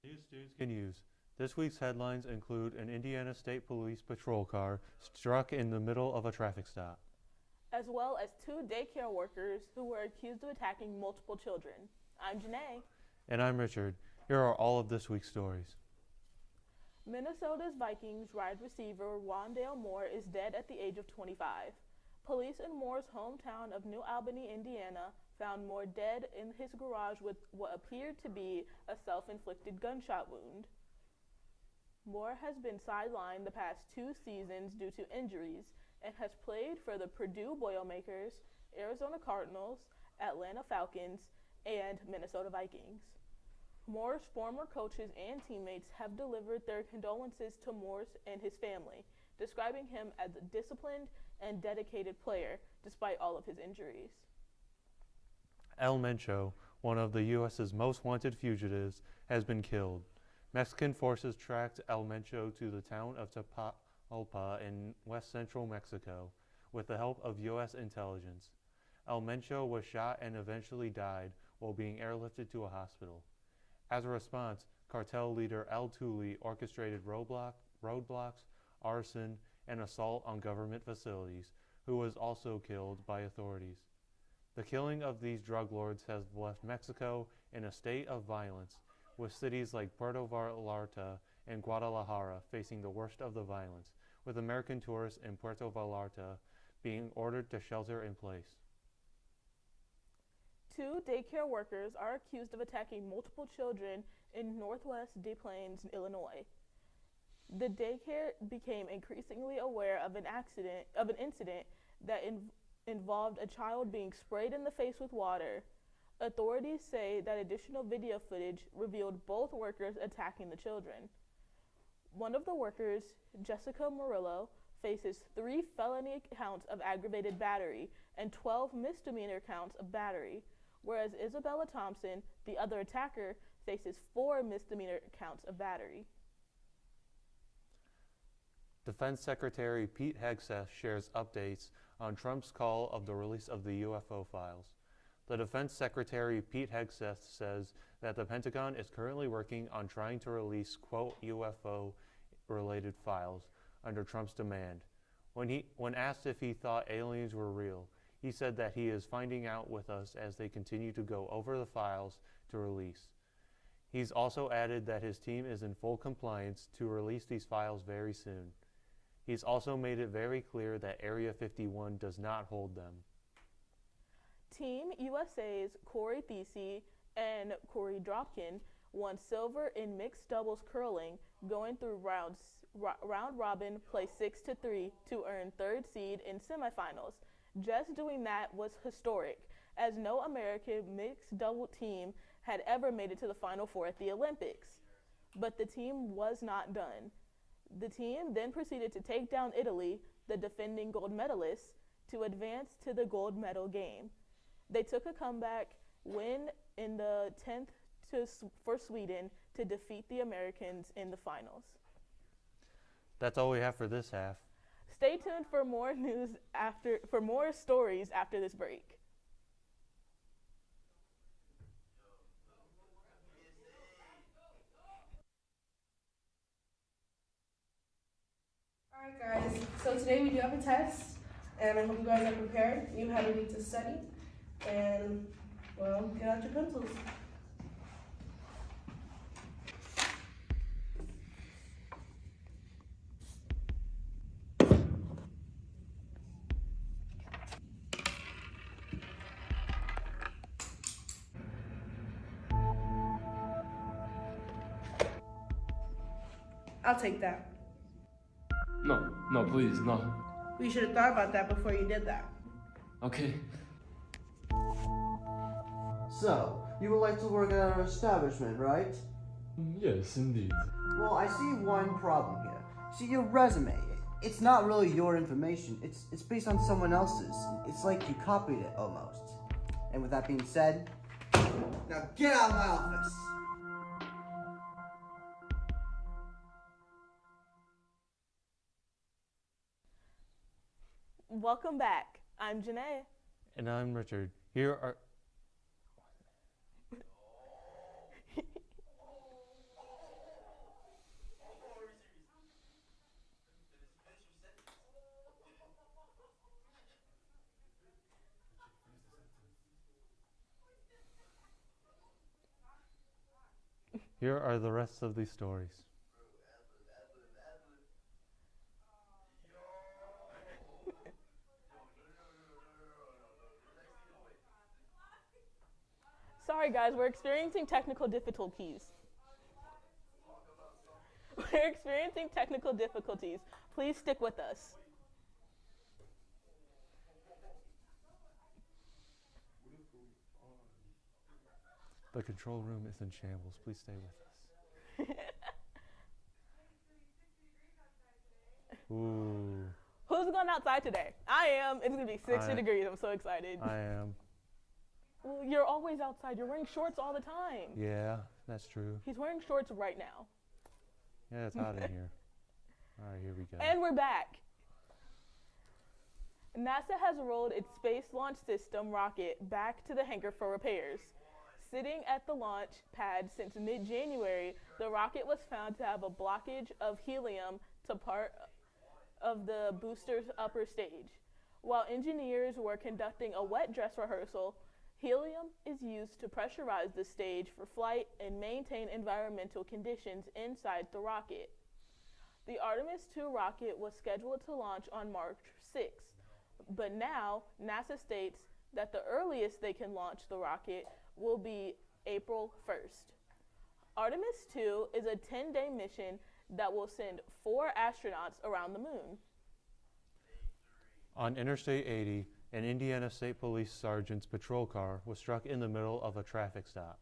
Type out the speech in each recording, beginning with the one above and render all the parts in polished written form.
News students can use. This week's headlines include an Indiana State Police patrol car struck in the middle of a traffic stop, as well as 2 daycare workers who were accused of attacking multiple children. I'm Janae. And I'm Richard. Here are all of this week's stories. Minnesota's Vikings wide receiver Wandale Moore is dead at the age of 25. Police in Moore's hometown of New Albany, Indiana, found Moore dead in his garage with what appeared to be a self-inflicted gunshot wound. Moore has been sidelined the past 2 seasons due to injuries and has played for the Purdue Boilermakers, Arizona Cardinals, Atlanta Falcons, and Minnesota Vikings. Moore's former coaches and teammates have delivered their condolences to Moore and his family, describing him as a disciplined and dedicated player despite all of his injuries. El Mencho, one of the U.S.'s most wanted fugitives, has been killed. Mexican forces tracked El Mencho to the town of Tapalpa in west-central Mexico with the help of U.S. intelligence. El Mencho was shot and eventually died while being airlifted to a hospital. As a response, cartel leader El Tuli orchestrated roadblocks, arson, and assault on government facilities, who was also killed by authorities. The killing of these drug lords has left Mexico in a state of violence, with cities like Puerto Vallarta and Guadalajara facing the worst of the violence, with American tourists in Puerto Vallarta being ordered to shelter in place. 2 daycare workers are accused of attacking multiple children in northwest Des Plaines, Illinois. The daycare became increasingly aware of an incident that involved a child being sprayed in the face with water. Authorities say that additional video footage revealed both workers attacking the children. One of the workers, Jessica Murillo, faces 3 felony counts of aggravated battery and 12 misdemeanor counts of battery, whereas Isabella Thompson, the other attacker, faces 4 misdemeanor counts of battery. Defense Secretary Pete Hegseth shares updates on Trump's call of the release of the UFO files. The Defense Secretary Pete Hegseth says that the Pentagon is currently working on trying to release, quote, UFO-related files under Trump's demand. When asked if he thought aliens were real, he said that he is finding out with us as they continue to go over the files to release. He's also added that his team is in full compliance to release these files very soon. He's also made it very clear that Area 51 does not hold them. Team USA's Corey Thesey and Corey Dropkin won silver in mixed doubles curling, going through round robin, play 6-3 to earn 3rd seed in semifinals. Just doing that was historic, as no American mixed double team had ever made it to the Final Four at the Olympics. But the team was not done. The team then proceeded to take down Italy, the defending gold medalists, to advance to the gold medal game. They took a comeback win in the 10th for Sweden to defeat the Americans in the finals. That's all we have for this half. Stay tuned for more more stories after this break. Alright guys, So today we do have a test, and I hope you guys are prepared. You have a week to study, and, well, get out your pencils. I'll take that. No, please, no. We should have thought about that before you did that. Okay. So, you would like to work at our establishment, right? Yes, indeed. Well, I see one problem here. See, your resume, it's not really your information. It's based on someone else's. It's like you copied it, almost. And with that being said, now get out of my office! Welcome back. I'm Janae. And I'm Richard. Here are. Here are the rest of these stories. Sorry guys, we're experiencing technical difficulties. We're experiencing technical difficulties. Please stick with us. The control room is in shambles. Please stay with us. Ooh. Who's going outside today? I am. It's going to be 60 I- degrees. I'm so excited. I am. Well, you're always outside. You're wearing shorts all the time. Yeah, that's true. He's wearing shorts right now. Yeah, it's hot in here. All right, here we go. And we're back. NASA has rolled its Space Launch System rocket back to the hangar for repairs. Sitting at the launch pad since mid-January, the rocket was found to have a blockage of helium to part of the booster's upper stage. While engineers were conducting a wet dress rehearsal, helium is used to pressurize the stage for flight and maintain environmental conditions inside the rocket. The Artemis II rocket was scheduled to launch on March 6th, but now NASA states that the earliest they can launch the rocket will be April 1st. Artemis II is a 10-day mission that will send 4 astronauts around the moon. On Interstate 80, an Indiana State Police sergeant's patrol car was struck in the middle of a traffic stop.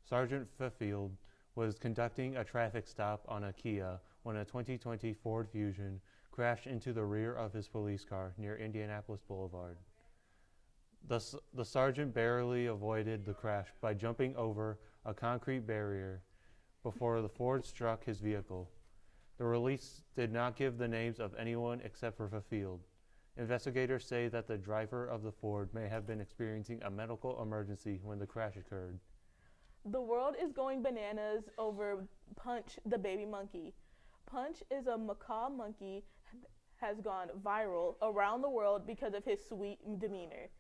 Sergeant Fifield was conducting a traffic stop on a Kia when a 2020 Ford Fusion crashed into the rear of his police car near Indianapolis Boulevard. The sergeant barely avoided the crash by jumping over a concrete barrier before the Ford struck his vehicle. The release did not give the names of anyone except for Fifield. Investigators say that the driver of the Ford may have been experiencing a medical emergency when the crash occurred. The world is going bananas over Punch the baby monkey. Punch is a macaw monkey has gone viral around the world because of his sweet demeanor.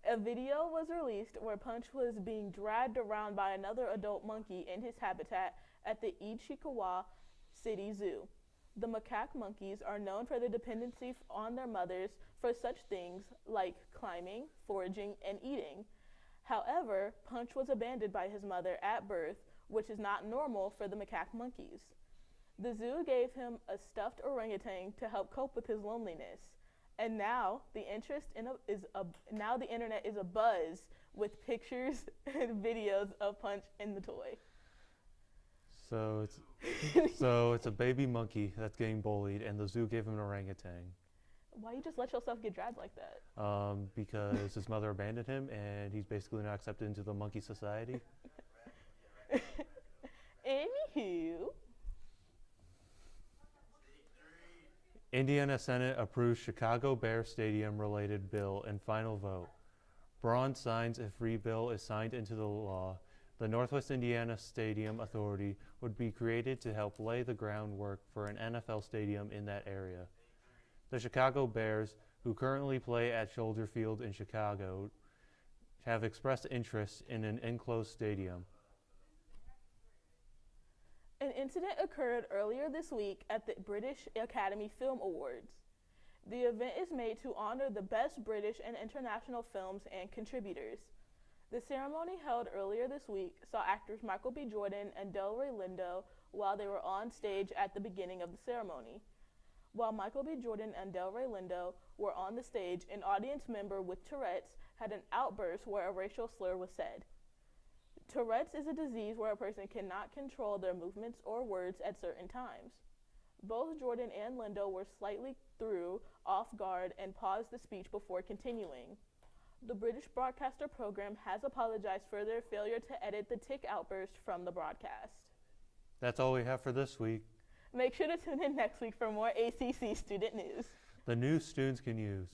A video was released where Punch was being dragged around by another adult monkey in his habitat at the Ichikawa City Zoo. The macaque monkeys are known for their dependency on their mothers for such things like climbing, foraging, and eating. However, Punch was abandoned by his mother at birth, which is not normal for the macaque monkeys. The zoo gave him a stuffed orangutan to help cope with his loneliness. And now the internet is abuzz with pictures and videos of Punch and the toy. So it's a baby monkey that's getting bullied, and the zoo gave him an orangutan. Why you just let yourself get dragged like that? Because his mother abandoned him, and he's basically not accepted into the monkey society. Anywho. Indiana Senate approves Chicago Bears Stadium-related bill in final vote. Braun signs if free bill is signed into the law. The Northwest Indiana Stadium Authority would be created to help lay the groundwork for an NFL stadium in that area. The Chicago Bears, who currently play at Soldier Field in Chicago, have expressed interest in an enclosed stadium. An incident occurred earlier this week at the British Academy Film Awards. The event is made to honor the best British and international films and contributors. The ceremony held earlier this week saw actors Michael B. Jordan and Delroy Lindo while they were on stage at the beginning of the ceremony. While Michael B. Jordan and Delroy Lindo were on the stage, an audience member with Tourette's had an outburst where a racial slur was said. Tourette's is a disease where a person cannot control their movements or words at certain times. Both Jordan and Lindo were slightly thrown off guard and paused the speech before continuing. The British broadcaster program has apologized for their failure to edit the tick outburst from the broadcast. That's all we have for this week. Make sure to tune in next week for more ACC student news. The news students can use.